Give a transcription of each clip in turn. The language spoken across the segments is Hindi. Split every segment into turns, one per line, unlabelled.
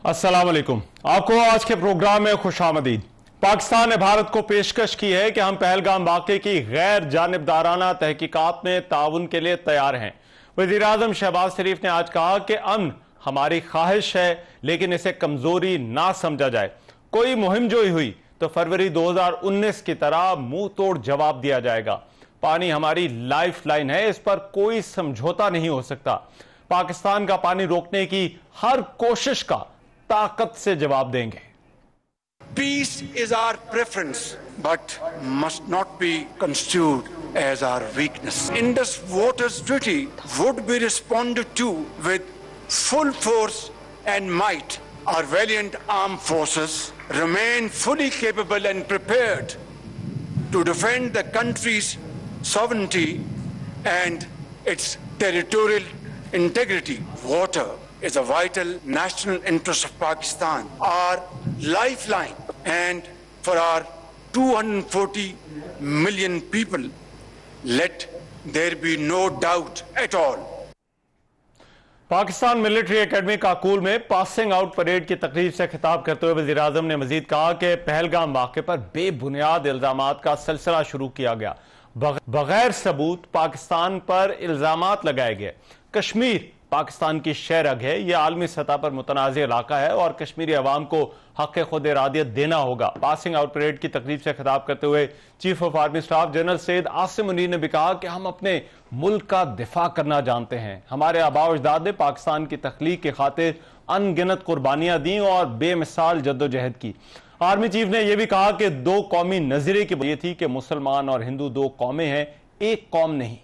अस्सलाम वालेकुम। आपको आज के प्रोग्राम में खुशामदीद। पाकिस्तान ने भारत को पेशकश की है कि हम पहलगाम वाक़े की गैर जानिबदाराना तहकीकात में ताउन के लिए तैयार हैं। वज़ीर आज़म शहबाज शरीफ ने आज कहा कि अमन हमारी ख्वाहिश है, लेकिन इसे कमजोरी ना समझा जाए। कोई मुहिम जोई हुई तो फरवरी 2019 की तरह मुंह तोड़ जवाब दिया जाएगा। पानी हमारी लाइफ लाइन है, इस पर कोई समझौता नहीं हो सकता। पाकिस्तान का पानी रोकने की हर कोशिश का ताकत से जवाब देंगे।
Peace is our preference, but must not be construed as our weakness. Indus Waters Treaty would be responded to with full force and might. Our valiant armed forces remain fully capable and prepared to defend the country's sovereignty and its territorial integrity. Water is a vital national interest of Pakistan, our lifeline, and for our 240 million people, let there be no doubt at all.
Pakistan military academy Kakul में पासिंग आउट परेड की तकरीब से खिताब करते हुए वज़ीर आज़म ने मजीद कहा कि पहलगाम वाक़े पर बेबुनियाद इल्जामात का सिलसिला शुरू किया गया। बगैर सबूत पाकिस्तान पर इल्जामात लगाए गए। कश्मीर पाकिस्तान की शहरग है, यह आलमी सतह पर मुतनाज़ इलाका है और कश्मीरी अवाम को हक़ खुद इरादियत देना होगा। पासिंग आउट परेड की तकरीब से खिताब करते हुए chief of army staff general Syed Asim Munir ने भी कहा कि हम अपने मुल्क का दिफा करना जानते हैं। हमारे आबा अजदाद ने पाकिस्तान की तख्लीक की खातिर अनगिनत कुर्बानियां दी और बेमिसाल जद्दोजहद की। आर्मी चीफ ने यह भी कहा कि दो कौमी नजरिए की ये थी कि मुसलमान और हिंदू दो कौमें हैं, एक कौम नहीं।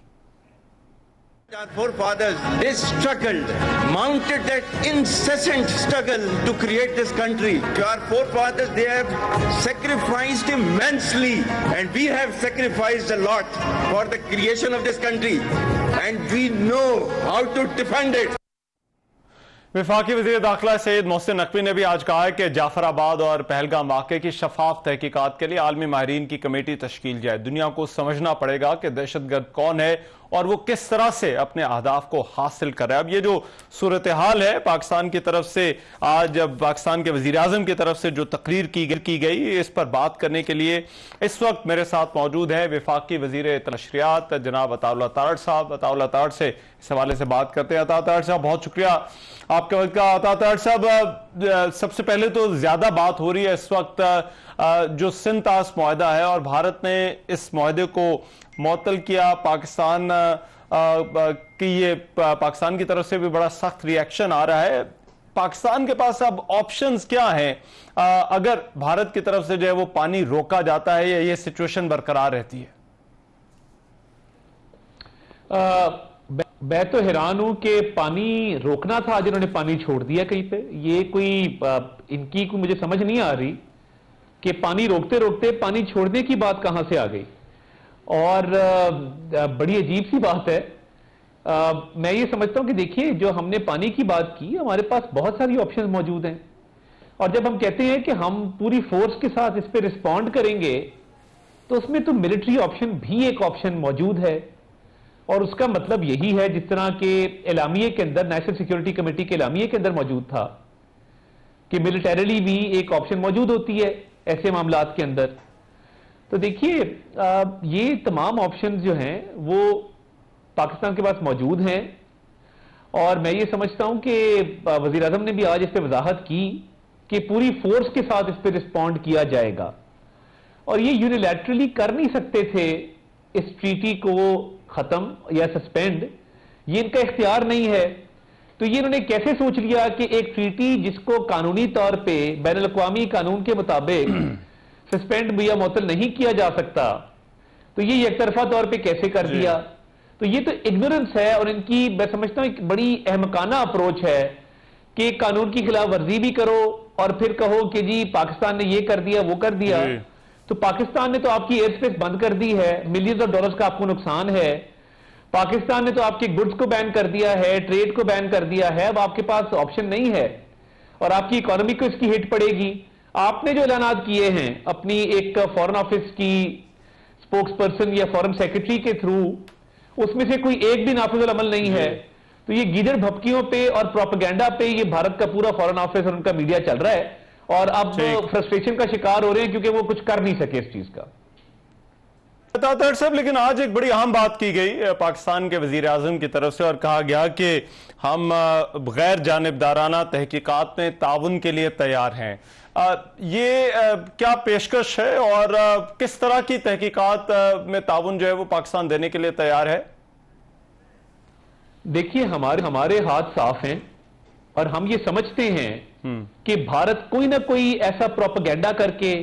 Our forefathers, they struggled, mounted that incessant struggle to create this country. Our forefathers, they have sacrificed immensely, and we have sacrificed a lot for the creation of this country, and we know how to defend it.
वफाकी वज़ीर दाखिला सैयद मोहसिन नकवी ने भी आज कहा है कि जाफराबाद और पहलगाम वाक़े की शफाफ तहकीकात के लिए आलमी माहिरीन की कमेटी तश्कील जाए। दुनिया को समझना पड़ेगा कि दहशतगर्द कौन है और वो किस तरह से अपने अहदाफ को हासिल कर रहा है। अब ये जो सूरत हाल है पाकिस्तान की तरफ से, आज पाकिस्तान के वज़ीर आज़म की तरफ से जो तकरीर की गई, इस पर बात करने के लिए इस वक्त मेरे साथ मौजूद है वफाकी वज़ीर नशरियात जनाब अताउल्लाह तारड़ साहब। अताउल्लाह तारड़ से इस हवाले से बात करते हैं। अता तारड़ साहब, बहुत शुक्रिया आपके वक्त का। अता तारड़ साहब, सबसे पहले तो ज्यादा बात हो रही है इस वक्त जो सिंध तास मुआहदा है और भारत ने इस मुआहदे को मुअत्तल किया। पाकिस्तान की तरफ से भी बड़ा सख्त रिएक्शन आ रहा है। पाकिस्तान के पास अब ऑप्शंस क्या हैं अगर भारत की तरफ से जो है वो पानी रोका जाता है या ये सिचुएशन बरकरार रहती है?
मैं तो हैरान हूं कि पानी रोकना था, आज इन्होंने पानी छोड़ दिया कहीं पे। ये कोई इनकी कोई मुझे समझ नहीं आ रही कि पानी रोकते रोकते पानी छोड़ने की बात कहां से आ गई। और बड़ी अजीब सी बात है। मैं ये समझता हूं कि देखिए, जो हमने पानी की बात की, हमारे पास बहुत सारी ऑप्शन मौजूद हैं और जब हम कहते हैं कि हम पूरी फोर्स के साथ इस पर रिस्पॉन्ड करेंगे तो उसमें तो मिलिट्री ऑप्शन भी एक ऑप्शन मौजूद है। और उसका मतलब यही है, जिस तरह के एलामिये के अंदर, नेशनल सिक्योरिटी कमेटी के एलामिये के अंदर मौजूद था कि मिलिटरीली भी एक ऑप्शन मौजूद होती है ऐसे मामलात के अंदर। तो देखिए, ये तमाम ऑप्शंस जो हैं वो पाकिस्तान के पास मौजूद हैं और मैं ये समझता हूं कि वज़ीर आज़म ने भी आज इस पर वजाहत की कि पूरी फोर्स के साथ इस पर रिस्पॉन्ड किया जाएगा। और ये यूनिलैटरली कर नहीं सकते थे इस ट्रीटी को खत्म या सस्पेंड, ये इनका इख्तियार नहीं है। तो ये इन्होंने कैसे सोच लिया कि एक ट्रीटी जिसको कानूनी तौर पे बैनुल-अक़वामी कानून के मुताबिक सस्पेंड या मुअत्तल नहीं किया जा सकता, तो ये एक तरफा तौर पे कैसे कर दिया। तो ये तो इग्नोरेंस है और इनकी, मैं समझता हूं, एक बड़ी अहमकाना अप्रोच है कि कानून की खिलाफ वर्जी भी करो और फिर कहो कि जी पाकिस्तान ने ये कर दिया वो कर दिया। तो पाकिस्तान ने तो आपकी एयर स्पेस बंद कर दी है, मिलियंस ऑफ डॉलर्स का आपको नुकसान है। पाकिस्तान ने तो आपके गुड्स को बैन कर दिया है, ट्रेड को बैन कर दिया है। अब आपके पास ऑप्शन नहीं है और आपकी इकोनॉमी को इसकी हिट पड़ेगी। आपने जो ऐलानात किए हैं अपनी एक फॉरेन ऑफिस की स्पोक्स पर्सन या फॉरेन सेक्रेटरी के थ्रू, उसमें से कोई एक भी नाफिजुल अमल नहीं है। तो ये गीदड़ भपकियों पे और प्रोपेगेंडा पे ये भारत का पूरा फॉरेन ऑफिस और उनका मीडिया चल रहा है, और अब फ्रस्ट्रेशन का शिकार हो रहे हैं क्योंकि वो कुछ कर नहीं सके इस चीज का।
ताहिर साहब, लेकिन आज एक बड़ी अहम बात की गई पाकिस्तान के वजीर आजम की तरफ से और कहा गया कि हम गैर जानिबदाराना तहकीकात में ताउन के लिए तैयार हैं। ये क्या पेशकश है और किस तरह की तहकीकात में ताउन जो है वो पाकिस्तान देने के लिए तैयार है?
देखिए, हमारे हाथ साफ हैं और हम ये समझते हैं कि भारत कोई ना कोई ऐसा प्रोपेगेंडा करके,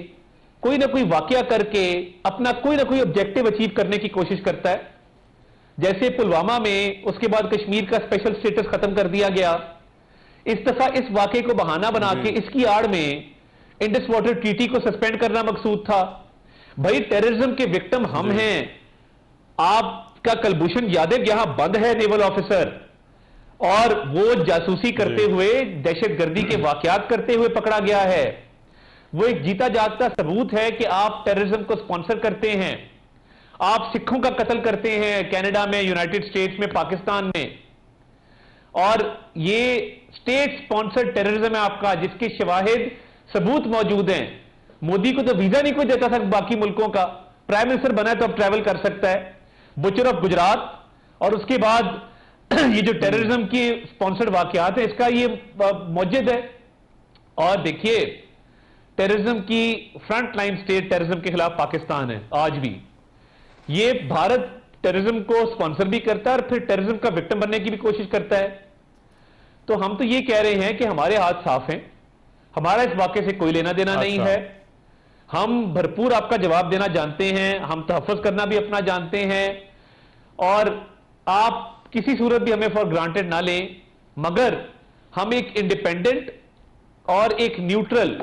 कोई ना कोई वाकया करके अपना कोई ना कोई ऑब्जेक्टिव अचीव करने की कोशिश करता है। जैसे पुलवामा में उसके बाद कश्मीर का स्पेशल स्टेटस खत्म कर दिया गया, इस दफा इस वाकये को बहाना बना के इसकी आड़ में इंडस वाटर ट्रीटी को सस्पेंड करना मकसूद था। भाई, टेररिज्म के विक्टिम हम हैं। आपका कलभूषण यादव यहां बंद है नेवल ऑफिसर, और वो जासूसी करते हुए, दहशतगर्दी के वाकयात करते हुए पकड़ा गया है। वो एक जीता जागता सबूत है कि आप टेररिज्म को स्पॉन्सर करते हैं, आप सिखों का कत्ल करते हैं कनाडा में, यूनाइटेड स्टेट्स में, पाकिस्तान में, और ये स्टेट स्पॉन्सर्ड टेररिज्म है आपका, जिसके शवाहिद सबूत मौजूद हैं। मोदी को तो वीजा नहीं कोई देता था बाकी मुल्कों का, प्राइम मिनिस्टर बना है तो अब ट्रैवल कर सकता है। बुचर ऑफ गुजरात, और उसके बाद ये जो टेररिज्म की स्पॉन्सर्ड वाकयात है, इसका ये मौजूद है। और देखिए, टेररिज्म की फ्रंट लाइन स्टेट टेररिज्म के खिलाफ पाकिस्तान है आज भी। ये भारत टेररिज्म को स्पॉन्सर भी करता है और फिर टेररिज्म का विक्टिम बनने की भी कोशिश करता है। तो हम तो ये कह रहे हैं कि हमारे हाथ साफ हैं, हमारा इस वाकये से कोई लेना देना नहीं है। हम भरपूर आपका जवाब देना जानते हैं, हम तहफ़्फ़ुज़ करना भी अपना जानते हैं, और आप किसी सूरत भी हमें फॉर ग्रांटेड ना लें, मगर हम एक इंडिपेंडेंट और एक न्यूट्रल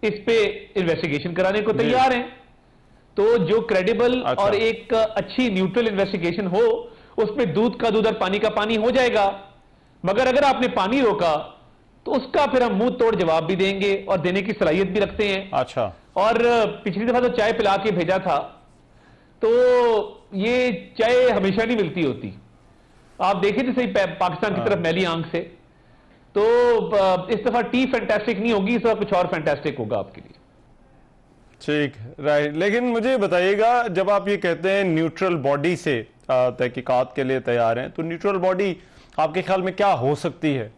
इस पे इन्वेस्टिगेशन कराने को तैयार हैं। तो जो क्रेडिबल और एक अच्छी न्यूट्रल इन्वेस्टिगेशन हो, उसमें दूध का दूध और पानी का पानी हो जाएगा। मगर अगर आपने पानी रोका तो उसका फिर हम मुंह तोड़ जवाब भी देंगे और देने की सलाहियत भी रखते हैं।
अच्छा,
और पिछली दफा तो चाय पिला के भेजा था, तो ये चाय हमेशा नहीं मिलती होती। आप देखें तो सही पाकिस्तान की तरफ मैली आंख से, तो इस दफा टी फैंटास्टिक नहीं होगी, इस दफा कुछ और फैंटास्टिक होगा आपके लिए।
ठीक, राइट। लेकिन मुझे बताइएगा, जब आप ये कहते हैं न्यूट्रल बॉडी से तहकीकात के लिए तैयार हैं, तो न्यूट्रल बॉडी आपके ख्याल में क्या हो सकती है?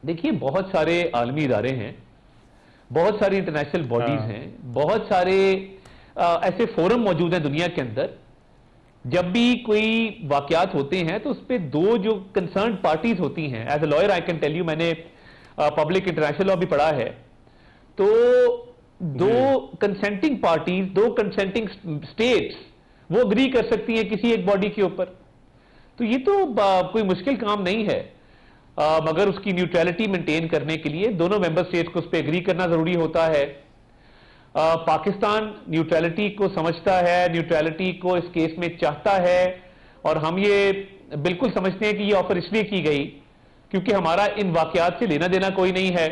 देखिए बहुत सारे आलमी इदारे हैं, बहुत सारी इंटरनेशनल बॉडीज हैं, बहुत सारे ऐसे फोरम मौजूद हैं दुनिया के अंदर। जब भी कोई वाकयात होते हैं तो उस पर दो जो कंसर्न पार्टीज होती हैं, as a lawyer I can tell you, मैंने पब्लिक इंटरनेशनल लॉ भी पढ़ा है, तो दो कंसेंटिंग पार्टीज, दो कंसेंटिंग स्टेट्स वो अग्री कर सकती हैं किसी एक बॉडी के ऊपर। तो ये तो कोई मुश्किल काम नहीं है, मगर उसकी न्यूट्रलिटी मेंटेन करने के लिए दोनों मेंबर स्टेट्स को उस पर एग्री करना जरूरी होता है। पाकिस्तान न्यूट्रलिटी को समझता है, न्यूट्रलिटी को इस केस में चाहता है, और हम ये बिल्कुल समझते हैं कि ये ऑफर इसलिए की गई क्योंकि हमारा इन वाकयात से लेना देना कोई नहीं है।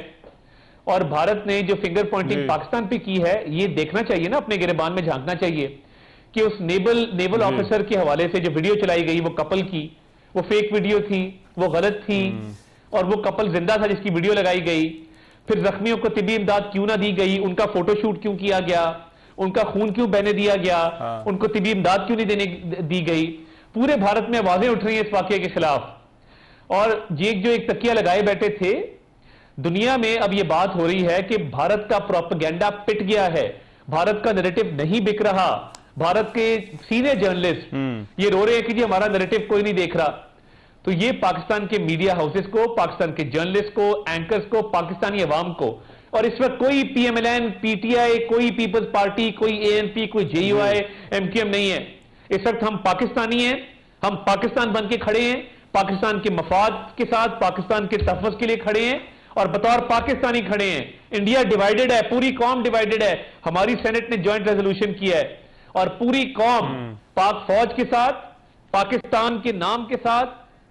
और भारत ने जो फिंगर पॉइंटिंग पाकिस्तान पे की है, ये देखना चाहिए ना, अपने गिरबान में झांकना चाहिए कि उस नेवल ऑफिसर के हवाले से जो वीडियो चलाई गई वो कपल की, वो फेक वीडियो थी, वो गलत थी, और वो कपल जिंदा था जिसकी वीडियो लगाई गई। फिर जख्मियों को तिब्बी इमदाद क्यों ना दी गई, उनका फोटोशूट क्यों किया गया, उनका खून क्यों बहने दिया गया, उनको तिब्बी इमदाद क्यों नहीं देने दी गई। पूरे भारत में आवाजें उठ रही हैं इस वाकये के खिलाफ, और ये जो एक तकिया लगाए बैठे थे, दुनिया में अब ये बात हो रही है कि भारत का प्रोपेगेंडा पिट गया है, भारत का नैरेटिव नहीं बिक रहा। भारत के सीनियर जर्नलिस्ट ये रो रहे हैं कि जी हमारा नैरेटिव कोई नहीं देख रहा। तो ये पाकिस्तान के मीडिया हाउसेस को, पाकिस्तान के जर्नलिस्ट को, एंकर्स को, पाकिस्तानी अवाम को, और इस वक्त कोई पीएमएलएन, पीटीआई, कोई पीपल्स पार्टी, कोई एएनपी, कोई जेयूआई, एमक्यूएम नहीं है। इस वक्त हम पाकिस्तानी हैं, हम पाकिस्तान बन के खड़े हैं, पाकिस्तान के मफाद के साथ, पाकिस्तान के तहफ़्फ़ुज़ के लिए खड़े हैं, और बतौर पाकिस्तानी खड़े हैं। इंडिया डिवाइडेड है, पूरी कौम डिवाइडेड है। हमारी सेनेट ने ज्वाइंट रेजोल्यूशन किया है, और पूरी कौम पाक फौज के साथ, पाकिस्तान के नाम के साथ,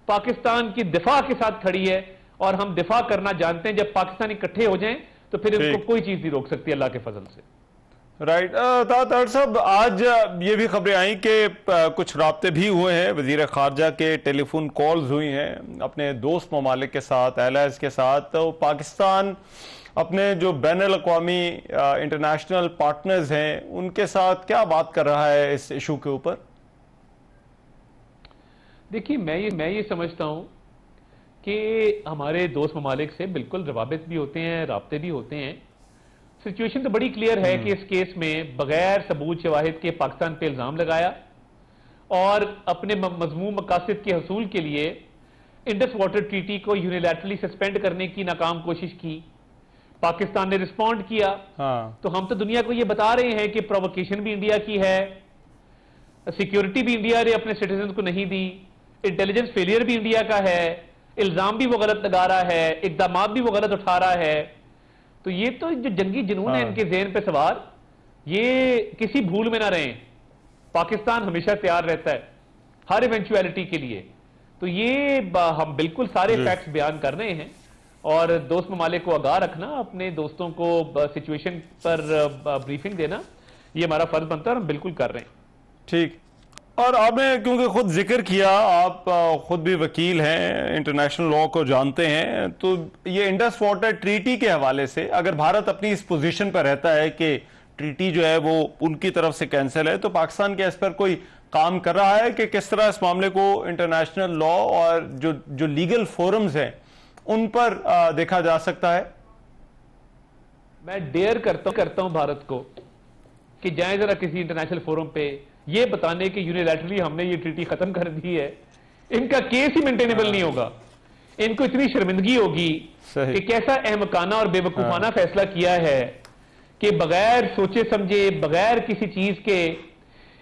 पाकिस्तान की दिफा के साथ खड़ी है, और हम दिफा करना जानते हैं। जब पाकिस्तानी इकट्ठे हो जाएं तो फिर इनको कोई चीज नहीं रोक सकती अल्लाह के फजल से।
राइट। तार साहब, आज ये भी खबरें आई कि कुछ राब्ते भी हुए हैं, वजीर खारजा के टेलीफोन कॉल्स हुई हैं अपने दोस्त ममालिक के साथ, एलाइज के साथ। तो पाकिस्तान अपने जो बैनुल अक़वामी इंटरनेशनल पार्टनर्स हैं उनके साथ क्या बात कर रहा है इस इशू के ऊपर?
देखिए, मैं ये समझता हूं कि हमारे दोस्त ममालिक से बिल्कुल रवाबित भी होते हैं, राब्ते भी होते हैं। सिचुएशन तो बड़ी क्लियर है कि इस केस में बगैर सबूत शवाहिद के पाकिस्तान पे इल्जाम लगाया और अपने मजमूम मकासद के हसूल के लिए इंडस वाटर ट्रीटी को यूनिलैटरली सस्पेंड करने की नाकाम कोशिश की। पाकिस्तान ने रिस्पॉन्ड किया। तो हम तो दुनिया को यह बता रहे हैं कि प्रोवोकेशन भी इंडिया की है, सिक्योरिटी भी इंडिया ने अपने सिटीजन को नहीं दी, इंटेलिजेंस फेलियर भी इंडिया का है, इल्जाम भी वो गलत लगा रहा है, इकदाम भी वो गलत उठा रहा है। तो ये तो जो जंगी जुनून है इनके ज़हन पे सवार, ये किसी भूल में ना रहें। पाकिस्तान हमेशा तैयार रहता है हर इवेंचुअलिटी के लिए। तो ये हम बिल्कुल सारे फैक्ट्स बयान कर रहे हैं और दोस्त ममालिक को आगाह रखना, अपने दोस्तों को सिचुएशन पर ब्रीफिंग देना, ये हमारा फर्ज बनता है और हम बिल्कुल कर रहे हैं।
ठीक। और आपने क्योंकि खुद जिक्र किया, आप खुद भी वकील हैं, इंटरनेशनल लॉ को जानते हैं, तो ये इंडस वाटर ट्रीटी के हवाले से अगर भारत अपनी इस पोजीशन पर रहता है कि ट्रीटी जो है वो उनकी तरफ से कैंसिल है, तो पाकिस्तान के इस पर कोई काम कर रहा है कि किस तरह इस मामले को इंटरनेशनल लॉ और जो लीगल फोरम्स हैं उन पर देखा जा सकता है?
मैं डेयर करता हूं भारत को कि जाए जरा किसी इंटरनेशनल फोरम पे ये बताने कि यूनिलैटरली हमने ये ट्रीटी खत्म कर दी है। इनका केस ही मेंटेनेबल नहीं होगा। इनको इतनी शर्मिंदगी होगी कि कैसा अहमकाना और बेवकूफाना फैसला किया है कि बगैर सोचे समझे, बगैर किसी चीज के,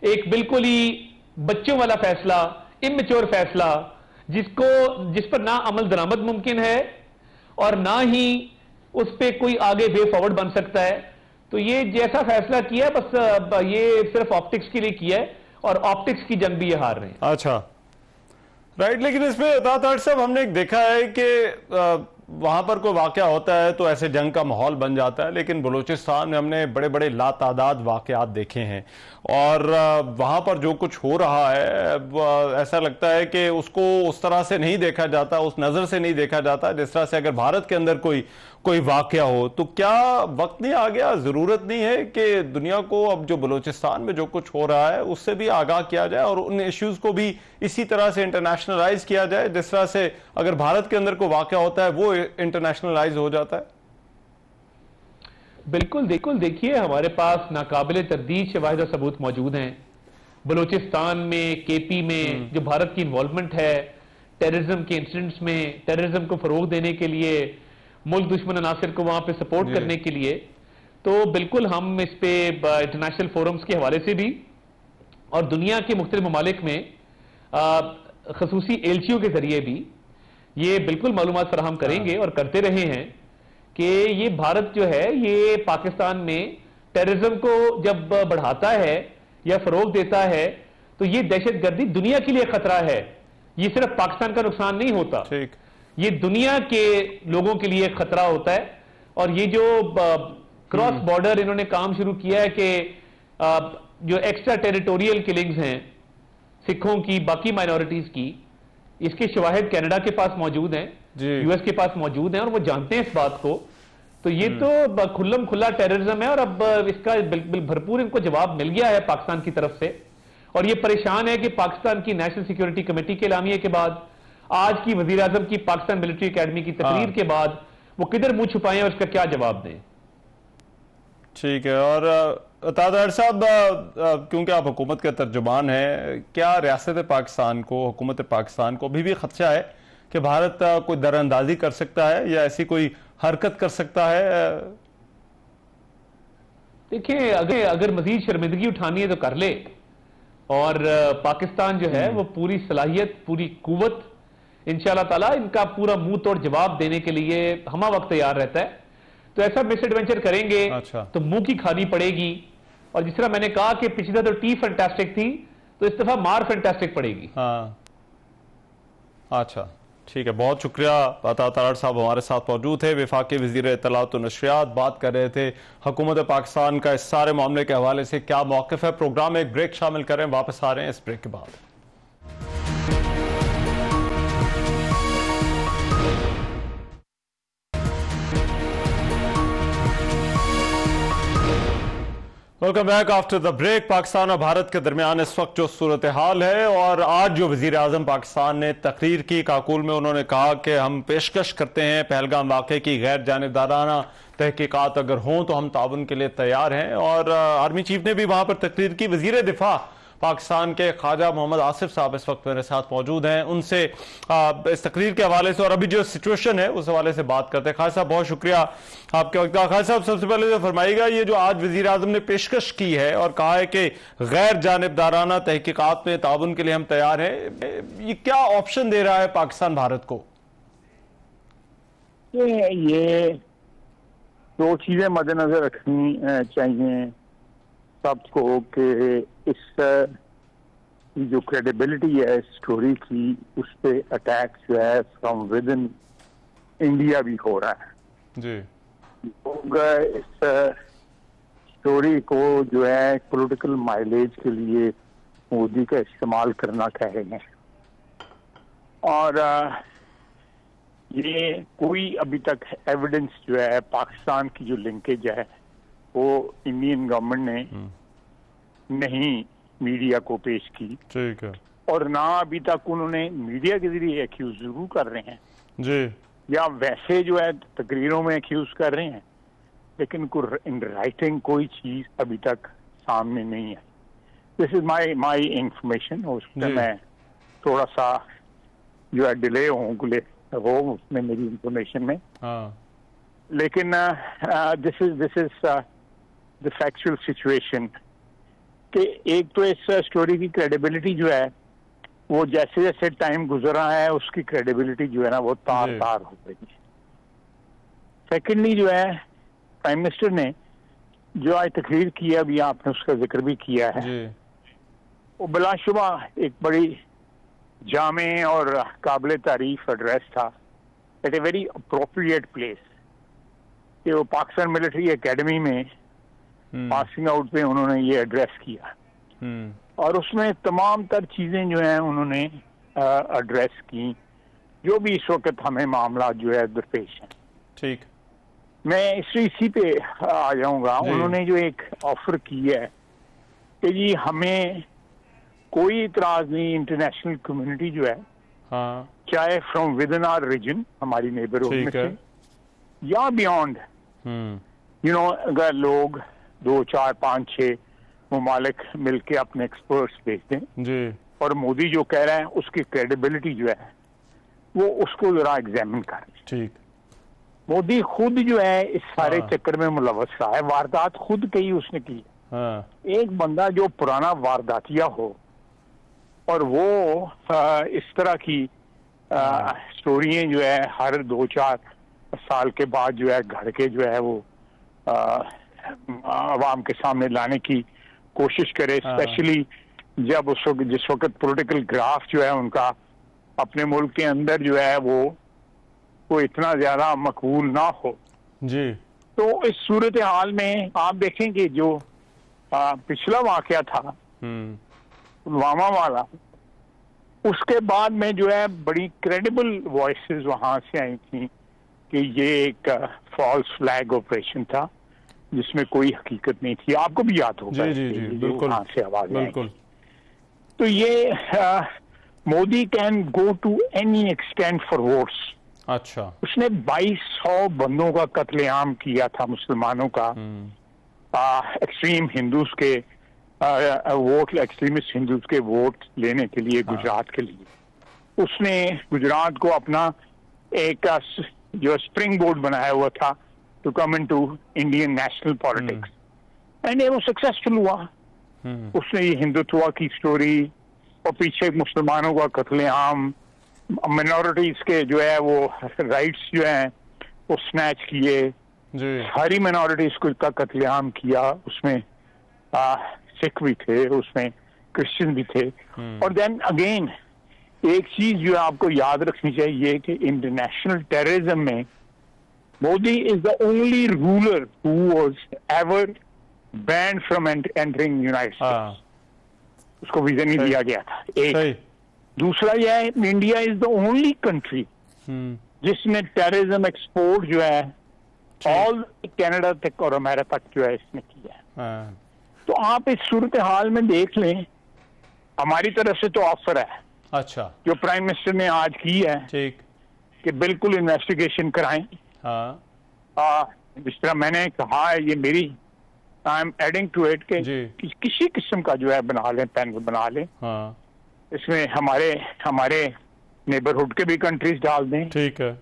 एक बिल्कुल ही बच्चों वाला फैसला, इमेच्योर फैसला, जिस पर ना अमल दरामद मुमकिन है और ना ही उस पर कोई आगे वे फॉरवर्ड बन सकता है। तो ये जैसा फैसला किया बस ये सिर्फ ऑप्टिक्स के लिए किया है और ऑप्टिक्स की जंग भी ये हार रहे हैं।
अच्छा, राइट। लेकिन इसमें तार साहब हमने देखा है कि वहां पर कोई वाकया होता है तो ऐसे जंग का माहौल बन जाता है, लेकिन बलूचिस्तान में हमने बड़े बड़े लातादाद वाकयात देखे हैं और वहां पर जो कुछ हो रहा है ऐसा लगता है कि उसको उस तरह से नहीं देखा जाता, उस नजर से नहीं देखा जाता जिस तरह से अगर भारत के अंदर कोई वाकया हो। तो क्या वक्त नहीं आ गया, जरूरत नहीं है कि दुनिया को अब जो बलूचिस्तान में जो कुछ हो रहा है उससे भी आगाह किया जाए और उन इश्यूज को भी इसी तरह से इंटरनेशनलाइज किया जाए जिस तरह से अगर भारत के अंदर कोई वाकया होता है वो इंटरनेशनलाइज हो जाता है?
बिल्कुल देखिए, हमारे पास नाकाबिले तरदीद शवाहिद और सबूत मौजूद हैं। बलूचिस्तान में, केपी में जो भारत की इन्वॉल्वमेंट है टेररिज्म के इंसिडेंट्स में, टेररिज्म को फरोग देने के लिए, मुल्क दुश्मन अनासिर को वहां पे सपोर्ट करने के लिए, तो बिल्कुल हम इस पे इंटरनेशनल फोरम्स के हवाले से भी और दुनिया के मुख्तलिफ ममालिक में खसूसी एलसीओ के जरिए भी ये बिल्कुल मालूमात फराहम करेंगे और करते रहे हैं कि ये भारत जो है ये पाकिस्तान में टेररिज्म को जब बढ़ाता है या फरोग देता है तो ये दहशतगर्दी दुनिया के लिए खतरा है। ये सिर्फ पाकिस्तान का नुकसान नहीं होता, ये दुनिया के लोगों के लिए खतरा होता है। और ये जो क्रॉस बॉर्डर इन्होंने काम शुरू किया है कि जो एक्स्ट्रा टेरिटोरियल किलिंग्स हैं सिखों की, बाकी माइनॉरिटीज की, इसके शवाहिद कनाडा के पास मौजूद हैं, यूएस के पास मौजूद हैं और वो जानते हैं इस बात को। तो ये तो खुल्लम खुल्ला टेररिज्म है और अब इसका भरपूर इनको जवाब मिल गया है पाकिस्तान की तरफ से। और ये परेशान है कि पाकिस्तान की नेशनल सिक्योरिटी कमेटी के एलामिये के बाद, आज की वजीर आजम की पाकिस्तान मिलिट्री एकेडमी की तकरीर के बाद वो किधर मुंह छुपाएं और उसका क्या जवाब दें।
ठीक है। और तादार साहब, क्योंकि आप हुकूमत के तर्जुमान हैं, क्या रियासत पाकिस्तान को, हुकूमत पाकिस्तान को अभी भी खदशा है कि भारत कोई दरअंदाजी कर सकता है या ऐसी कोई हरकत कर सकता है?
देखिए, अगर मजीद शर्मिंदगी उठानी है तो कर ले और पाकिस्तान जो है वो पूरी सलाहियत, पूरी कुव्वत इंशाअल्लाह ताला इनका पूरा मुंह तोड़ जवाब देने के लिए हमा वक्त तैयार रहता है। तो ऐसा मिस एडवेंचर करेंगे तो मुंह की खानी पड़ेगी। और जिस तरह मैंने कहा कि पिछली दफा तो टी फैंटास्टिक थी, तो इस दफा मार फैंटास्टिक पड़ेगी।
हाँ, अच्छा। ठीक है, बहुत शुक्रिया। अता तारड़ साहब हमारे साथ मौजूद थे, वफाकी वज़ीर इत्तलात व नशरियात, बात कर रहे थे हुकूमत पाकिस्तान का इस सारे मामले के हवाले से क्या मौक़िफ़ है। प्रोग्राम में एक ब्रेक शामिल करें, वापस आ रहे हैं इस ब्रेक के बाद। Welcome back after the break. Pakistan और भारत के दरमियान इस वक्त जो सूरत हाल है, और आज जो वज़ीर आज़म पाकिस्तान ने तकरीर की काकुल में, उन्होंने कहा कि हम पेशकश करते हैं पहलगाम वाक़े की गैर जानिबदाराना तहकीकात अगर हों तो हम ताउन के लिए तैयार हैं। और आर्मी चीफ ने भी वहां पर तकरीर की। वज़ीर दिफा पाकिस्तान के ख्वाजा मोहम्मद आसिफ साहब इस वक्त मेरे साथ मौजूद हैं, उनसे इस तकरीर के हवाले से और अभी जो सिचुएशन है उस हवाले से बात करते हैं। ख्वाजा साहब बहुत शुक्रिया आपके वक्त का। ख्वाजा साहब सबसे पहले तो फरमाइएगा, ये जो आज वज़ीर आज़म ने पेशकश की है और कहा है कि गैर जानिबदाराना तहकीकात में ताउन के लिए हम तैयार हैं, ये क्या ऑप्शन दे रहा है पाकिस्तान भारत को?
ये दो चीजें मद्देनजर रखनी चाहिए सबको कि इस जो क्रेडिबिलिटी है स्टोरी की, उस पे अटैक जो है फ्रॉम विद इन इंडिया भी हो रहा है
जी।
लोग इस स्टोरी को जो है पॉलिटिकल माइलेज के लिए मोदी का इस्तेमाल करना कह रहे हैं, और ये कोई अभी तक एविडेंस जो है पाकिस्तान की जो लिंकेज है वो इंडियन गवर्नमेंट ने नहीं मीडिया को पेश की।
ठीक है।
और ना अभी तक उन्होंने मीडिया के जरिए एक्यूज जरूर कर रहे हैं
जी,
या वैसे जो है तकरीरों में एक्यूज कर रहे हैं, लेकिन इन राइटिंग कोई चीज अभी तक सामने नहीं है। This is my information. उसमें मैं थोड़ा सा जो है डिले हो उसमें मेरी इंफॉर्मेशन में, लेकिन this is the factual situation कि एक तो इस स्टोरी की क्रेडिबिलिटी जो है वो जैसे जैसे टाइम गुजर रहा है उसकी क्रेडिबिलिटी जो है ना वो तार हो रही है। सेकेंडली जो है प्राइम मिनिस्टर ने जो आज तकरीर की है, अभी आपने उसका जिक्र भी किया है, वो बिलाशुबा एक बड़ी जामे और काबिल तारीफ एड्रेस था at a very appropriate place कि वो पाकिस्तान मिलिट्री एकेडमी में पासिंग आउट पे उन्होंने ये एड्रेस किया, और उसमें तमाम तर चीजें जो हैं उन्होंने एड्रेस की जो भी इस वक्त हमें मामला जो है दरपेश है।
ठीक,
मैं इसी पे आ जाऊंगा। उन्होंने जो एक ऑफर की है कि जी हमें कोई इतराज नहीं, इंटरनेशनल कम्युनिटी जो है चाहे from within our region हमारी नेबरहुड में से या बियॉन्ड, यू नो, अगर लोग 2, 4, 5, 6 ममालिक मिलके अपने एक्सपर्ट्स भेज दें
जी, और
मोदी जो कह रहा है उसकी क्रेडिबिलिटी जो है वो उसको जरा एग्जामिन कर।
ठीक,
मोदी खुद जो है इस सारे चक्कर में मुलव्वस रहा है, वारदात खुद कही उसने की। एक बंदा जो पुराना वारदातिया हो और वो इस तरह की स्टोरियां जो है हर 2-4 साल के बाद जो है घड़ के जो है वो आवाम के सामने लाने की कोशिश करे, स्पेशली जब उस वक्त जिस वक्त पॉलिटिकल ग्राफ जो है उनका अपने मुल्क के अंदर जो है वो इतना ज्यादा मकबूल ना हो
जी।
तो इस सूरत हाल में आप देखेंगे जो पिछला वाकया था पुलवामा वाला, उसके बाद में जो है बड़ी क्रेडिबल वॉइसेस वहां से आई थी कि ये एक फॉल्स फ्लैग ऑपरेशन था जिसमें कोई हकीकत नहीं थी। आपको भी याद होगा
जी, बिल्कुल,
वहां से आवाज
बिल्कुल।
तो ये Modi can go to any extent for votes.
अच्छा,
उसने 2200 बंदों का कत्लेआम किया था मुसलमानों का, एक्सट्रीम हिंदूज के वोट, एक्सट्रीमिस्ट हिंदूज के वोट लेने के लिए गुजरात के लिए। उसने गुजरात को अपना एक जो स्प्रिंग बोर्ड बनाया हुआ था to come into Indian national politics, and वो सक्सेसफुल हुआ। उसने ये हिंदुत्व की स्टोरी और पीछे मुसलमानों का कत्लेआम, मिनॉरिटीज के जो है वो राइट्स जो हैं वो स्नैच किए, सारी मिनॉरिटीज का कत्लेआम किया। उसमें सिख भी थे, उसमें क्रिश्चियन भी थे, और देन अगेन एक चीज जो आपको याद रखनी चाहिए कि इंटरनेशनल टेररिज्म में Modi is the only ruler who was ever banned from entering United states. उसको वीजा नहीं दिया गया था। एक दूसरा यह है, India is the only country जिसने टेररिज्म एक्सपोर्ट जो है ऑल कनाडा तक और अमेरिका तक जो है इसने किया है। तो आप इस सूरत हाल में देख लें, हमारी तरफ से तो ऑफर है,
अच्छा,
जो प्राइम मिनिस्टर ने आज की है, ठीक, कि बिल्कुल इन्वेस्टिगेशन कराएं। जिस तरह मैंने कहा है, ये मेरी I am adding to it कि किसी किस्म का जो है बना लें, पैनल बना लें। इसमें हमारे नेबरहुड के भी कंट्रीज डाल दें, ठीक है,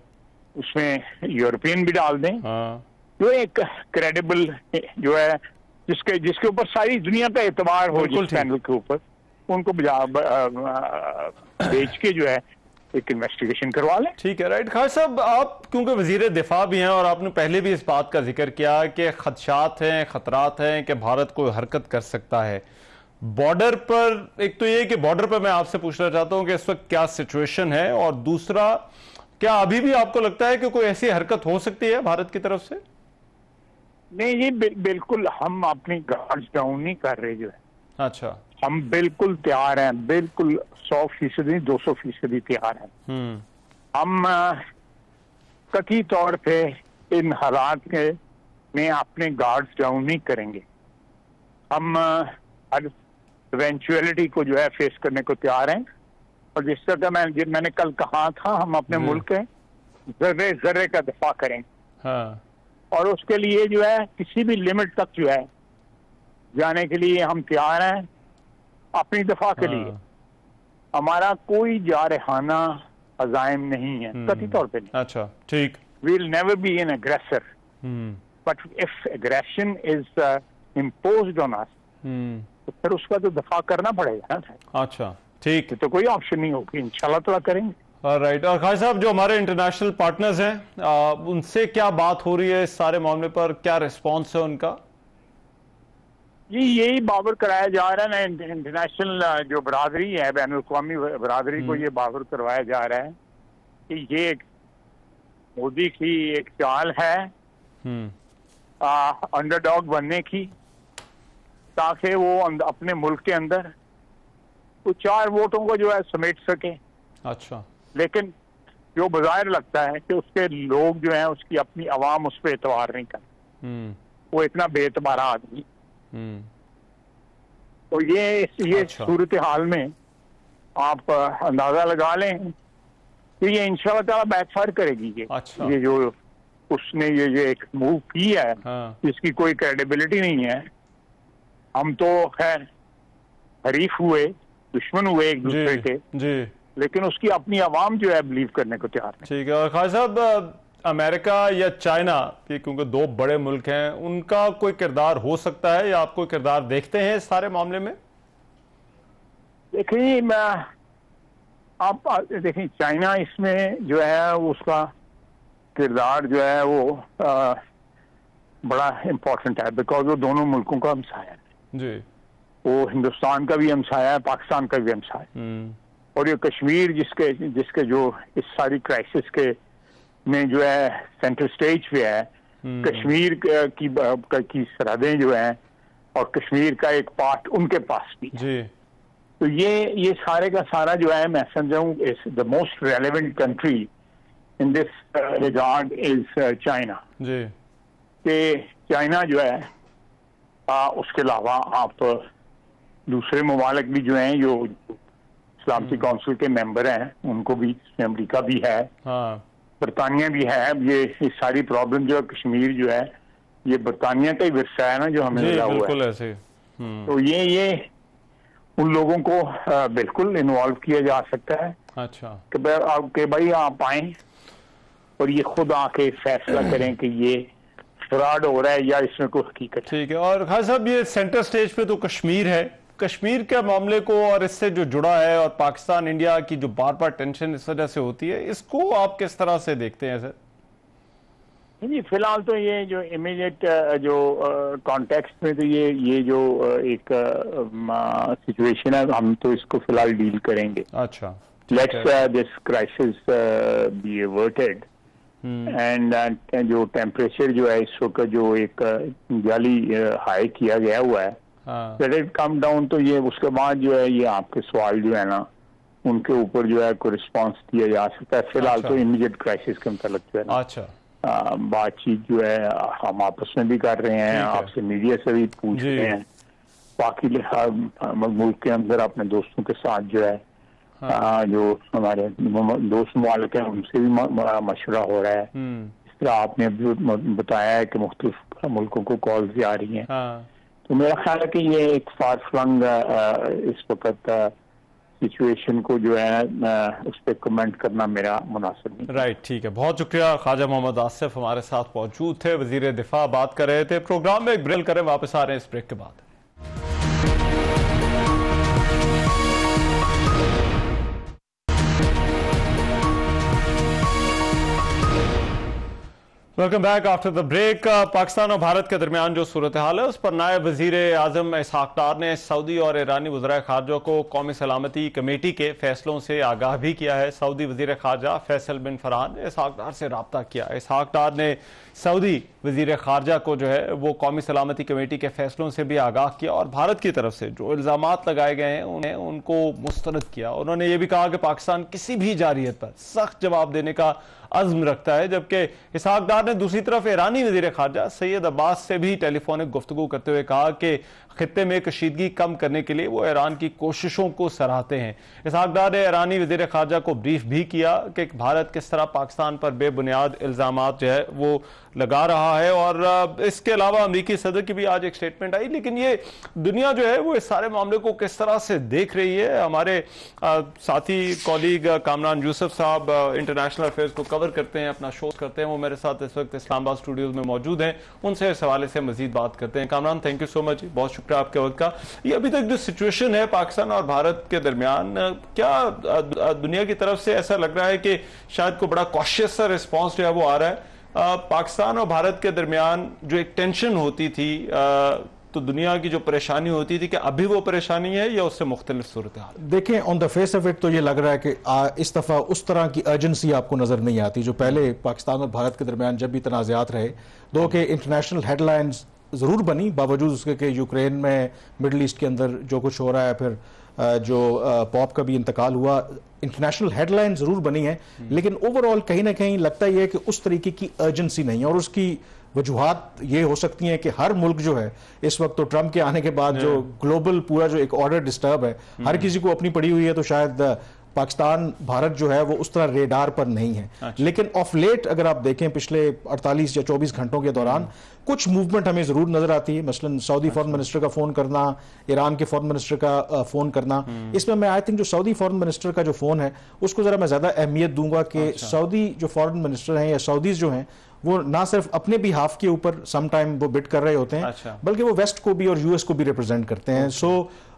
उसमें यूरोपियन भी डाल दें, जो एक क्रेडिबल जो है जिसके ऊपर सारी दुनिया का एतबार हो, जिस पैनल के ऊपर उनको बेच के जो है एक इन्वेस्टिगेशन करवा लें। ठीक है, राइट। खान साहब, आप क्योंकि वजीर दिफा भी हैं और आपने पहले भी इस बात का जिक्र किया कि खदशात हैं, खतरात हैं कि भारत कोई हरकत कर सकता है बॉर्डर पर। एक तो ये कि बॉर्डर पर मैं आपसे पूछना चाहता हूं कि इस वक्त क्या सिचुएशन है, और दूसरा, क्या अभी भी आपको लगता है कि कोई ऐसी हरकत हो सकती है भारत की तरफ से? नहीं, ये बिल्कुल हम अपनी गार्ड्स डाउन नहीं कर रहे जो है। अच्छा, हम बिल्कुल तैयार हैं, बिल्कुल 100% 200% तैयार हैं। हम कतई तौर पे इन हालात के में अपने गार्ड्स डाउन नहीं करेंगे। हम हर इवेंचुअलिटी को जो है फेस करने को तैयार हैं, और जिस तरह मैंने कल कहा था, हम अपने मुल्क के जर्रे जर्रे का दफा करेंगे। और उसके लिए जो है किसी भी लिमिट तक जो है जाने के लिए हम तैयार हैं। अपनी दफा के लिए हमारा कोई जारहाना अज़ाइम नहीं है, कतई तौर पे नहीं। अच्छा, ठीक। We will never be an aggressor, but if aggression is imposed on us, तो फिर उसका तो दफा करना पड़ेगा ना। अच्छा, ठीक। तो कोई ऑप्शन नहीं होगी, इंशाल्लाह ताला करेंगे। राइट। और खान साहब, जो हमारे इंटरनेशनल पार्टनर्स हैं, उनसे क्या बात हो रही है इस सारे मामले पर? क्या रिस्पॉन्स है उनका? यही बावर कराया जा रहा है ना, इंटरनेशनल जो बरादरी है, बैन अवी बरादरी को ये बावर करवाया जा रहा है कि ये एक मोदी की एक चाल है अंडरडॉग बनने की, ताकि वो अपने मुल्क के अंदर वो 4 वोटों को जो है समेट सके। अच्छा, लेकिन जो बाहर लगता है कि उसके लोग जो हैं, उसकी अपनी आवाम उस पर एतबार नहीं करती, वो इतना बेतबारा आदमी। तो ये अच्छा, सूरत हाल में आप अंदाजा लगा लें कि ये इंशाल्लाह ताला बैकफायर करेगी। ये अच्छा, ये जो उसने ये एक मूव की है, जिसकी कोई क्रेडिबिलिटी नहीं है। हम तो खैर हरीफ हुए, दुश्मन हुए एक दूसरे के, लेकिन उसकी अपनी आवाम जो है बिलीव करने को तैयार है। ठीक है। और खान साहब, अमेरिका या चाइना, ये क्योंकि 2 बड़े मुल्क हैं, उनका कोई किरदार हो सकता है या आप कोई किरदार देखते हैं इस सारे मामले में? देखिए, आप देखिए, चाइना इसमें जो है उसका किरदार जो है वो बड़ा इम्पोर्टेंट है, बिकॉज वो दोनों मुल्कों का हमसाया है जी। वो हिंदुस्तान का भी हमसाया है, पाकिस्तान का भी हमसाया है। और ये कश्मीर जिसके जो इस सारी क्राइसिस के में जो है सेंट्रल स्टेज पे है, कश्मीर की सरहदें जो हैं और कश्मीर का एक पार्ट उनके पास भी जी। तो ये सारे का सारा जो है, मैं समझाऊं, is the most relevant country in this regard is China ji. कि चाइना जो है, उसके अलावा आप दूसरे ममालिक भी जो हैं, जो इस्लामिक काउंसिल के मेंबर हैं, उनको भी, अमेरिका भी है, बरतानिया भी है। ये सारी प्रॉब्लम जो है, कश्मीर जो है, ये बरतानिया का ही विरसा है ना, जो हमें मिला हुआ है। ऐसे तो ये उन लोगों को बिल्कुल इन्वॉल्व किया जा सकता है। अच्छा, कि भाई आप आए और ये खुद आके फैसला करें कि ये फ्रॉड हो रहा है या इसमें कोई हकीकत। ठीक है। और खान साहब, ये सेंटर स्टेज पे तो कश्मीर है, कश्मीर के मामले को और इससे जो जुड़ा है, और पाकिस्तान इंडिया की जो बार बार टेंशन इस वजह से होती है, इसको आप किस तरह से देखते हैं सर? जी, फिलहाल तो ये जो इमीडिएट जो कॉन्टेक्स्ट में, तो ये जो एक सिचुएशन है, हम तो इसको फिलहाल डील करेंगे। अच्छा, let's this crisis be averted and जो टेम्परेचर जो है इस वक्त जो एक जाली हाई किया गया हुआ है, लेट इट कम डाउन, तो ये उसके बाद जो है ये आपके सवाल जो है ना उनके ऊपर जो है कोई रिस्पांस दिया जा सकता है। फिलहाल तो इमीडिएट क्राइसिस के मतलब जो है ना बातचीत जो है हम आपस में भी कर रहे हैं, आपसे मीडिया से भी पूछ रहे हैं, बाकी मुल्क के अंदर अपने दोस्तों के साथ जो है जो हमारे दोस्त मुमालिक हैं उनसे भी मशवरा हो रहा है। इस तरह आपने अभी बताया है कि मुख्तलिफ मुल्कों को कॉल्स आ रही हैं, तो मेरा ख्याल है कि ये एक फार फ्लंग इस वक्त सिचुएशन को जो है उस पर कमेंट करना मेरा मुनासिब नहीं।
राइट, ठीक है, बहुत शुक्रिया। ख्वाजा मोहम्मद आसिफ हमारे साथ मौजूद थे, वजीर दिफा बात कर रहे थे। प्रोग्राम में एक ब्रेक करें, वापस आ रहे हैं इस ब्रेक के बाद। Welcome back after the break. Pakistan और भारत के दरमियान जो सूरत हाल है उस पर नायब वजीर आजम इसहाक डार ने सऊदी और ईरानी वज़ीर ख़ारजा को कौमी सलामती कमेटी के फैसलों से आगाह भी किया है। सऊदी वज़ीर ख़ारजा फैसल बिन फरहान ने इसहाक डार से रब्ता किया। इसहाक डार ने सऊदी वज़ीर ख़ारजा को जो है वो कौमी सलामती कमेटी के फैसलों से भी आगाह किया और भारत की तरफ से जो इल्ज़ामात लगाए गए हैं उन्हें उनको मुस्तरद किया। उन्होंने ये भी कहा कि पाकिस्तान किसी भी जारियत पर सख्त जवाब देने का अज़्म रखता है। जबकि इसहाक डार ने दूसरी तरफ ईरानी वज़ीर ख़ारजा सैयद अब्बास से भी टेलीफोनिक गुफ्तगू करते हुए कहा कि खित्ते में कशीदगी कम करने के लिए वो ईरान की कोशिशों को सराहते हैं। इसहाक डार ने ईरानी वज़ीर ख़ारजा को ब्रीफ भी किया कि भारत किस तरह पाकिस्तान पर बेबुनियाद इल्ज़ामात जो है वो लगा रहा है। और इसके अलावा अमेरिकी सदर की भी आज एक स्टेटमेंट आई। लेकिन ये दुनिया जो है वो इस सारे मामले को किस तरह से देख रही है, हमारे साथी कॉलीग कामरान यूसुफ साहब इंटरनेशनल अफेयर्स को कवर करते हैं, अपना शो करते हैं, वो मेरे साथ इस वक्त इस्लामाबाद स्टूडियोज में मौजूद हैं। उनसे इस हवाले से मजीद बात करते हैं। Kamran, thank you so much, बहुत शुक्रिया आपके वक्त का। ये अभी तक जो सिचुएशन है पाकिस्तान और भारत के दरमियान, क्या दुनिया की तरफ से ऐसा लग रहा है कि शायद को बड़ा कॉशियस सा रिस्पॉन्स जो है वो आ रहा है? पाकिस्तान और भारत के दरमियान जो एक टेंशन होती थी तो दुनिया की जो परेशानी होती थी, कि अभी वो परेशानी है या उससे मुख्तलिफ सूरत हाल?
देखें, on the face of it तो ये लग रहा है कि इस दफ़ा उस तरह की अर्जेंसी आपको नज़र नहीं आती जो पहले पाकिस्तान और भारत के दरमियान जब भी तनाज़ात रहे। दो के इंटरनेशनल हेडलाइंस ज़रूर बनी, बावजूद उसके कि यूक्रेन में, मिडल ईस्ट के अंदर जो कुछ हो रहा है, फिर जो पॉप का भी इंतकाल हुआ, इंटरनेशनल हेडलाइन ज़रूर बनी है, लेकिन ओवरऑल कहीं ना कहीं लगता ही है कि उस तरीके की अर्जेंसी नहीं है। और उसकी वजूहात ये हो सकती हैं कि हर मुल्क जो है इस वक्त, तो ट्रंप के आने के बाद जो ग्लोबल पूरा जो एक ऑर्डर डिस्टर्ब है, हर किसी को अपनी पड़ी हुई है, तो शायद पाकिस्तान भारत जो है वो उस तरह रेडार पर नहीं है। अच्छा। लेकिन ऑफ लेट अगर आप देखें पिछले 48 या 24 घंटों के दौरान कुछ मूवमेंट हमें जरूर नजर आती है। मसलन सऊदी फॉरेन मिनिस्टर का फोन करना, ईरान के फॉरेन मिनिस्टर का फोन करना। इसमें मैं आई थिंक जो सऊदी फॉरेन मिनिस्टर का जो फोन है उसको जरा मैं ज्यादा अहमियत दूंगा कि सऊदी जो फॉरेन मिनिस्टर हैं या सऊदीज जो हैं वो ना सिर्फ अपने भी हाफ के ऊपर सम टाइम वो बिट कर रहे होते हैं, बल्कि वो वेस्ट को भी और यूएस को भी रिप्रेजेंट करते हैं। सो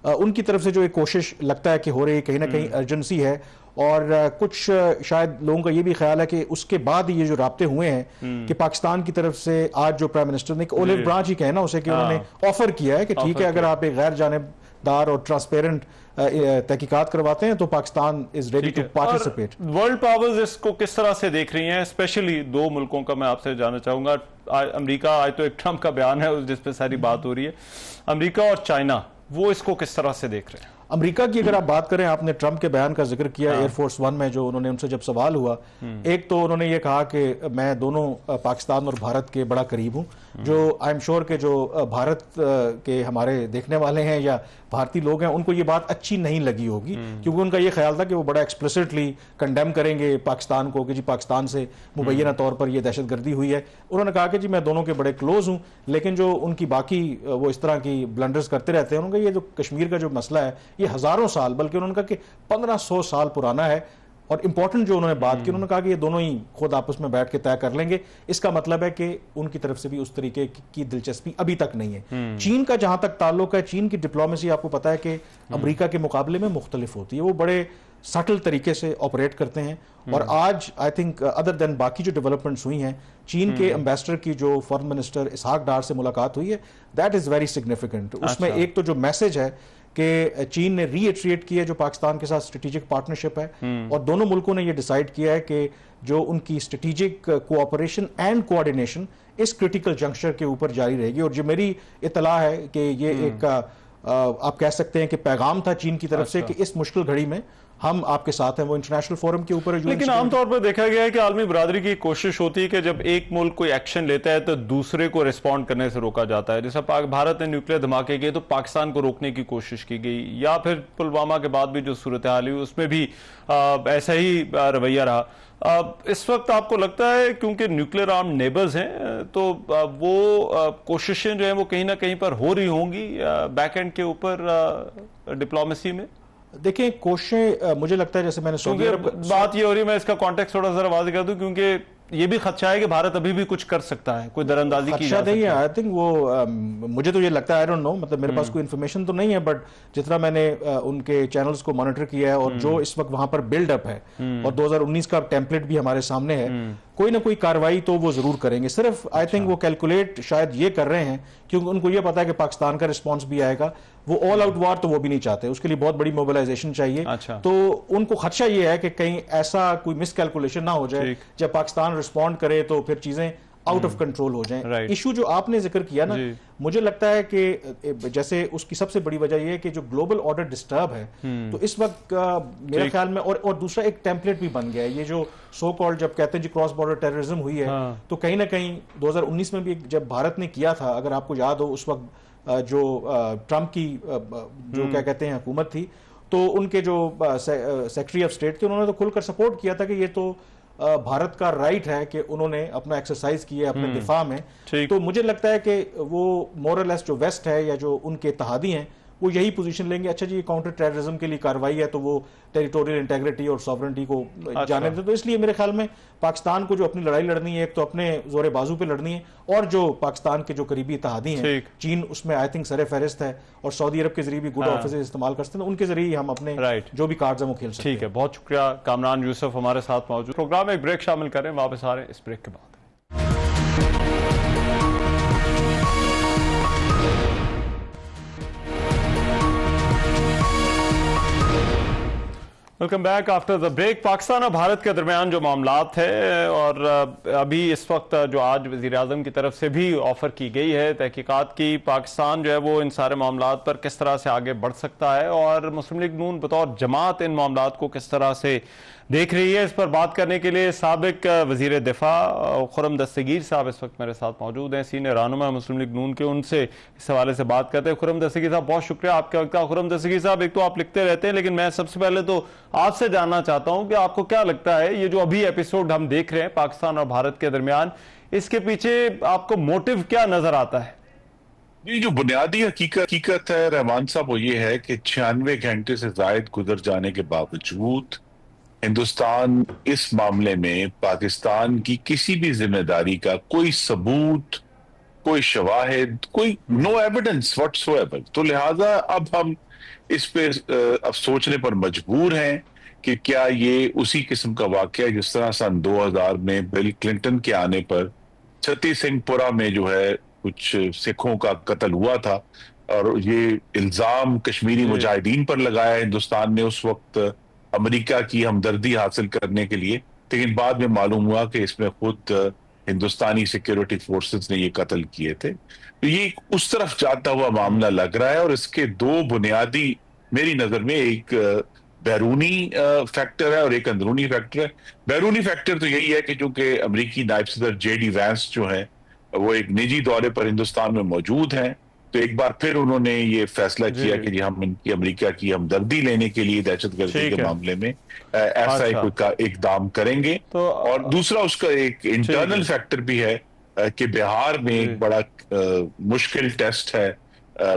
उनकी तरफ से जो एक कोशिश लगता है कि हो रही है, कहीं ना कहीं अर्जेंसी है। और कुछ शायद लोगों का ये भी ख्याल है कि उसके बाद ये जो राब्ते हुए हैं कि पाकिस्तान की तरफ से आज जो प्राइम मिनिस्टर ने ओलिव ब्रांच ही कहना उसे कि उन्होंने ऑफर किया है कि ठीक है, अगर आप एक गैर जानिबदार और ट्रांसपेरेंट तहकीकात करवाते हैं तो Pakistan is ready to participate.
World powers इसको किस तरह से देख रही हैं? स्पेशली दो मुल्कों का मैं आपसे जानना चाहूंगा। अमेरिका, आज तो एक ट्रंप का बयान है जिस पे सारी बात हो रही है, अमेरिका और चाइना, वो इसको किस तरह से देख रहे हैं?
अमेरिका की अगर आप बात करें, आपने ट्रंप के बयान का जिक्र किया एयरफोर्स वन में, जो उन्होंने उनसे जब सवाल हुआ, एक तो उन्होंने ये कहा कि मैं दोनों पाकिस्तान और भारत के बड़ा करीब हूं, जो आई एम श्योर के जो भारत के हमारे देखने वाले हैं या भारतीय लोग हैं उनको ये बात अच्छी नहीं लगी होगी, क्योंकि उनका ये ख्याल था कि वो बड़ा एक्सप्लिसिटली कंडेम करेंगे पाकिस्तान को कि जी पाकिस्तान से मुबैना तौर पर ये दहशतगर्दी हुई है। उन्होंने कहा कि जी मैं दोनों के बड़े क्लोज हूं, लेकिन जो उनकी बाकी वो इस तरह की ब्लंडर्स करते रहते हैं। उन्होंने ये जो कश्मीर का जो मसला है ये हजारों साल, बल्कि उन्होंने कहा कि 1500 साल पुराना है। और इंपॉर्टेंट जो उन्होंने बात की, उन्होंने कहा कि ये दोनों ही खुद आपस में बैठ के तय कर लेंगे। इसका मतलब है कि उनकी तरफ से भी उस तरीके की दिलचस्पी अभी तक नहीं है। चीन का जहां तक ताल्लुक है, चीन की डिप्लोमेसी आपको पता है कि अमेरिका के मुकाबले में मुख्तलिफ होती है, वो बड़े सटल तरीके से ऑपरेट करते हैं। और आज आई थिंक अदर देन बाकी जो डेवलपमेंट्स हुई हैं, चीन के एम्बेसडर की जो फॉरेन मिनिस्टर इसहाक डार से मुलाकात हुई है, दैट इज वेरी सिग्निफिकेंट। उसमें एक तो जो मैसेज है कि चीन ने रीइटरेट किया जो पाकिस्तान के साथ स्ट्रेटेजिक पार्टनरशिप है, और दोनों मुल्कों ने ये डिसाइड किया है कि जो उनकी स्ट्रेटेजिक कोऑपरेशन एंड कोऑर्डिनेशन इस क्रिटिकल जंक्शन के ऊपर जारी रहेगी। और जो मेरी इतला है कि ये एक आप कह सकते हैं कि पैगाम था चीन की तरफ से कि इस मुश्किल घड़ी में हम आपके साथ हैं, वो इंटरनेशनल फोरम के ऊपर।
लेकिन आमतौर पर देखा गया है कि आलमी बरादरी की कोशिश होती है कि जब एक मुल्क कोई एक्शन लेता है तो दूसरे को रिस्पॉन्ड करने से रोका जाता है। जैसे भारत ने न्यूक्लियर धमाके किए तो पाकिस्तान को रोकने की कोशिश की गई, या फिर पुलवामा के बाद भी जो सूरत हाल हुई उसमें भी ऐसा ही रवैया रहा। इस वक्त आपको लगता है क्योंकि न्यूक्लियर आर्म नेबर्स हैं तो वो कोशिशें जो है वो कहीं ना कहीं पर हो रही होंगी बैक एंड के ऊपर डिप्लोमेसी में?
देखिए, कोशिशें मुझे लगता है जैसे मैंने सऊदी अरब
बात ये हो रही है, मैं इसका कॉन्टेक्स्ट थोड़ा सा वाज़ेह कर दूं क्योंकि ये भी खदशा है कि भारत अभी भी कुछ कर सकता है, कोई दरअंदाजी की
खदशा नहीं है। आई थिंक वो मुझे तो ये लगता है, आई डोंट नो, मतलब मेरे पास कोई इन्फॉर्मेशन तो नहीं है, बट जितना मैंने उनके चैनल्स को मॉनिटर किया है और जो इस वक्त वहां पर बिल्डअप है और 2019 का टेम्पलेट भी हमारे सामने है, कोई ना कोई कार्रवाई तो वो जरूर करेंगे। सिर्फ आई थिंक वो कैलकुलेट शायद ये कर रहे हैं क्योंकि उनको ये पता है कि पाकिस्तान का रिस्पॉन्स भी आएगा। वो ऑल आउट वार तो वो भी नहीं चाहते, उसके लिए बहुत बड़ी मोबिलाइजेशन चाहिए। तो उनको खदशा ये है कि कहीं ऐसा कोई मिसकैलकुलेशन ना हो जाए, जब पाकिस्तान रिस्पॉन्ड करे तो फिर चीजें आउट ऑफ कंट्रोल हो जाएं। इशू जो आपने जिक्र किया ना, मुझे लगता है कि जैसे उसकी सबसे बड़ी वजह यह है कि जो ग्लोबल ऑर्डर डिस्टर्ब है, तो इस वक्त मेरे ख्याल में और दूसरा एक टेम्पलेट भी बन गया है। ये जो सो कॉल्ड जब कहते हैं जी क्रॉस बॉर्डर टेररिज्म हुई है, तो कहीं ना कहीं 2019 में भी जब भारत ने किया था, अगर आपको याद हो, उस वक्त जो ट्रंप की जो क्या कहते हैं हुकूमत थी, तो उनके जो सेक्रेटरी ऑफ स्टेट थे उन्होंने तो खुलकर सपोर्ट किया था कि ये तो भारत का राइट है कि उन्होंने अपना एक्सरसाइज किया अपने दिफा में। तो मुझे लगता है कि वो मोरलेस जो वेस्ट है या जो उनके इत्तेहादी हैं वो यही पोजीशन लेंगे, अच्छा जी ये काउंटर टेररिज्म के लिए कार्रवाई है तो वो टेरिटोरियल इंटेग्रिटी और सॉवरेनिटी को जाने देते। तो इसलिए मेरे ख्याल में पाकिस्तान को जो अपनी लड़ाई लड़नी है, एक तो अपने जोरे बाजू पे लड़नी है, और जो पाकिस्तान के जो करीबी इत्तेहादी हैं, चीन उसमें आई थिंक सरे फहरिस्त है, और सऊदी अरब के जरिए भी गुड ऑफिस इस्तेमाल करते हैं, उनके जरिए हम अपने जो भी कार्ड्स हैं वो खेल सकते हैं।
ठीक है, बहुत शुक्रिया। कामरान यूसुफ हमारे साथ मौजूद। प्रोग्राम में एक ब्रेक शामिल करें, वापस आ रहे हैं इस ब्रेक के बाद। Welcome back after the break. Pakistan और भारत के दरमियान जो मामलात है, और अभी इस वक्त जो आज वज़ीर-ए-आज़म की तरफ से भी ऑफर की गई है तहकीकात की, पाकिस्तान जो है वो इन सारे मामलात पर किस तरह से आगे बढ़ सकता है और मुस्लिम लीग नून बतौर जमात इन मामलात को किस तरह से देख रही है, इस पर बात करने के लिए साबिक वज़ीर दिफा खुर्रम दस्तगीर साहब इस वक्त मेरे साथ मौजूद हैं, सीनियर रहनुमा मुस्लिम लीग नून के। उनसे इस हवाले से बात करते हैं। खुर्रम दस्तगीर साहब, बहुत शुक्रिया आपके वक्त का। खुर्रम दस्तगीर साहब, एक तो आप लिखते रहते हैं, लेकिन मैं सबसे पहले तो आपसे जानना चाहता हूं कि आपको क्या लगता है ये जो अभी एपिसोड हम देख रहे हैं पाकिस्तान और भारत के दरमियान, इसके पीछे आपको मोटिव क्या नजर आता है?
ये जो बुनियादी हकीकत है रहमान साहब, वो ये है कि 96 घंटे से जायद गुजर जाने के बावजूद हिंदुस्तान इस मामले में पाकिस्तान की किसी भी जिम्मेदारी का कोई सबूत, कोई शवाहिद, कोई नो एविडेंस व्हाटसोएवर। तो लिहाजा अब हम इस पे अब सोचने पर मजबूर हैं कि क्या ये उसी किस्म का वाकया जिस तरह सन 2000 में बिल क्लिंटन के आने पर छत्ती सिंहपुरा में जो है कुछ सिखों का कत्ल हुआ था, और ये इल्जाम कश्मीरी मुजाहिदीन पर लगाया हिंदुस्तान ने उस वक्त अमेरिका की हमदर्दी हासिल करने के लिए, लेकिन बाद में मालूम हुआ कि इसमें खुद हिंदुस्तानी सिक्योरिटी फोर्सेस ने ये कत्ल किए थे। तो ये उस तरफ जाता हुआ मामला लग रहा है, और इसके दो बुनियादी मेरी नजर में, एक बैरूनी फैक्टर है और एक अंदरूनी फैक्टर है। बैरूनी फैक्टर तो यही है कि चूंकि अमेरिकी नायब सदर JD वैंस जो है वो एक निजी दौरे पर हिंदुस्तान में मौजूद हैं, तो एक बार फिर उन्होंने ये फैसला किया कि जी हम इनकी अमेरिका की हमदर्दी लेने के लिए दहशतगर्दी के मामले में ऐसा एक इकदाम करेंगे। तो और दूसरा उसका एक इंटरनल फैक्टर भी है कि बिहार में एक बड़ा मुश्किल टेस्ट है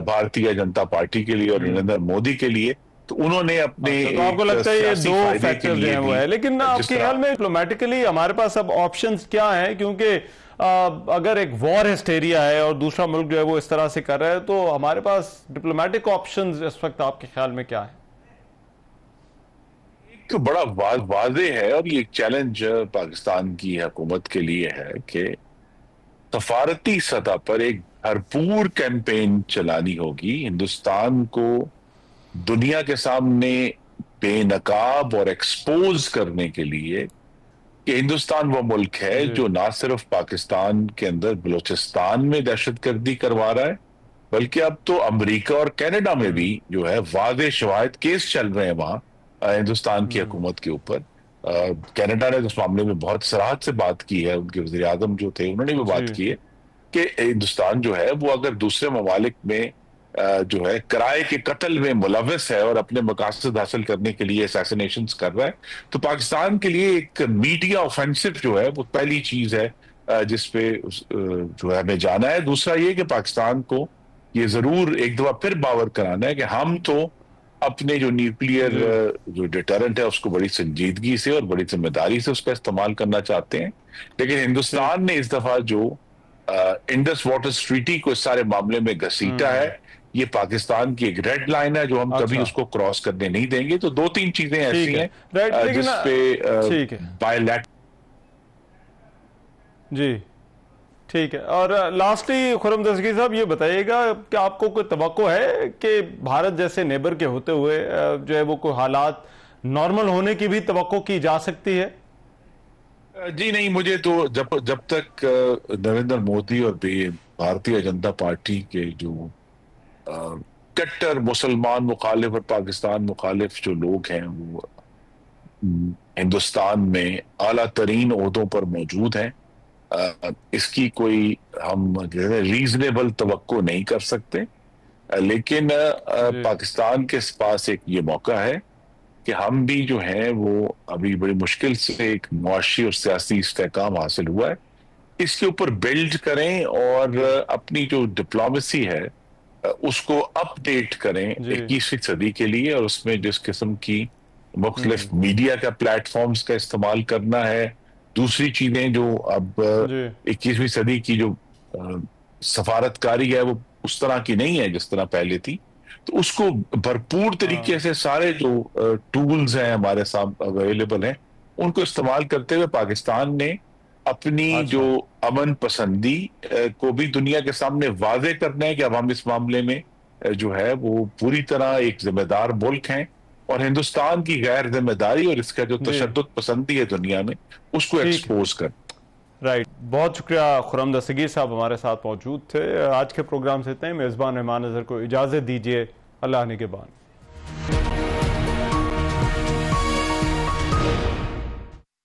भारतीय जनता पार्टी के लिए और नरेंद्र मोदी के लिए, तो उन्होंने अपने
तो आपको लगता है ये दो फैक्टर जो है वो है। लेकिन आपके ख्याल में डिप्लोमेटिकली हमारे पास अब ऑप्शंस क्या है, क्योंकि अगर एक वॉर हिस्टेरिया है और दूसरा मुल्क जो है वो इस तरह से कर रहा है, तो हमारे पास डिप्लोमेटिक ऑप्शंस इस वक्त आपके ख्याल में क्या है?
एक बड़ा वाज़े है, और ये एक चैलेंज पाकिस्तान की हुकूमत के लिए है कि सफारती सतह पर एक भरपूर कैंपेन चलानी होगी हिंदुस्तान को दुनिया के सामने बेनकाब और एक्सपोज करने के लिए कि हिंदुस्तान वो मुल्क है जो ना सिर्फ पाकिस्तान के अंदर बलूचिस्तान में दहशतगर्दी करवा रहा है, बल्कि अब तो अमेरिका और कनाडा में भी जो है वादे शवाहिद केस चल रहे हैं वहां हिंदुस्तान की हुकूमत के ऊपर। कनाडा ने उस मामले में बहुत सराहत से बात की है, उनके वज़ीर आज़म जो थे उन्होंने भी बात की है कि हिंदुस्तान जो है वो अगर दूसरे ममालिक में जो है किराए के कत्ल में मुलव्वस है और अपने मकासद हासिल करने के लिए असैसिनेशंस कर रहा है, तो पाकिस्तान के लिए एक मीडिया ऑफेंसिव जो है वो पहली चीज है जिसपे जो है हमें जाना है। दूसरा ये कि पाकिस्तान को ये जरूर एक दफा फिर बावर कराना है कि हम तो अपने जो न्यूक्लियर जो डिटरेंट है उसको बड़ी संजीदगी से और बड़ी जिम्मेदारी से उसका इस्तेमाल करना चाहते हैं, लेकिन हिंदुस्तान ने इस दफा जो इंडस वाटर ट्रीटी को इस सारे मामले में घसीटा है, ये पाकिस्तान की एक रेड लाइन है जो हम कभी उसको क्रॉस करने नहीं देंगे। तो दो तीन चीजें ऐसी हैं जिसपे बायलैट
जी ठीक है। और लास्टली खुर्रम दस्तगीर साहब ये बताइएगा कि आपको कोई तवक्को है कि भारत जैसे नेबर के होते हुए जो है वो कोई हालात नॉर्मल होने की भी तवक्को की जा सकती है?
जी नहीं, मुझे तो जब तक नरेंद्र मोदी और भारतीय जनता पार्टी के जो कट्टर मुसलमान मुखालिफ और पाकिस्तान मुखालिफ जो लोग हैं वो हिंदुस्तान में आला तरीन ओहदों पर मौजूद हैं, इसकी कोई हम रीजनेबल तवक्को नहीं कर सकते। लेकिन पाकिस्तान के पास एक ये मौका है कि हम भी जो है वो अभी बड़ी मुश्किल से एक मुआशी और सियासी इस्तेहकाम हासिल हुआ है, इसके ऊपर बिल्ड करें और अपनी जो डिप्लोमेसी है उसको अपडेट करें 21वीं सदी के लिए, और उसमें जिस किस्म की मुख्तलिफ मीडिया का प्लेटफॉर्म्स का इस्तेमाल करना है, दूसरी चीजें जो अब 21वीं सदी की जो सफारतकारी है वो उस तरह की नहीं है जिस तरह पहले थी, तो उसको भरपूर तरीके से सारे जो टूल्स हैं हमारे साथ अवेलेबल हैं उनको इस्तेमाल करते हुए पाकिस्तान ने अपनी जो अमन पसंदी को भी दुनिया के सामने वाज़े करना है कि अब हम इस मामले में जो है वो पूरी तरह एक जिम्मेदार मुल्क हैं, और हिंदुस्तान की गैर जिम्मेदारी और इसका जो तशद्दुद पसंदी है दुनिया में उसको एक्सपोज कर।
राइट, बहुत शुक्रिया। खुर्रम दस्तगीर साहब हमारे साथ मौजूद थे। आज के प्रोग्राम से इतना ही। मेज़बान रहमान नज़र को इजाज़त दीजिए। अल्लाह निगहबान।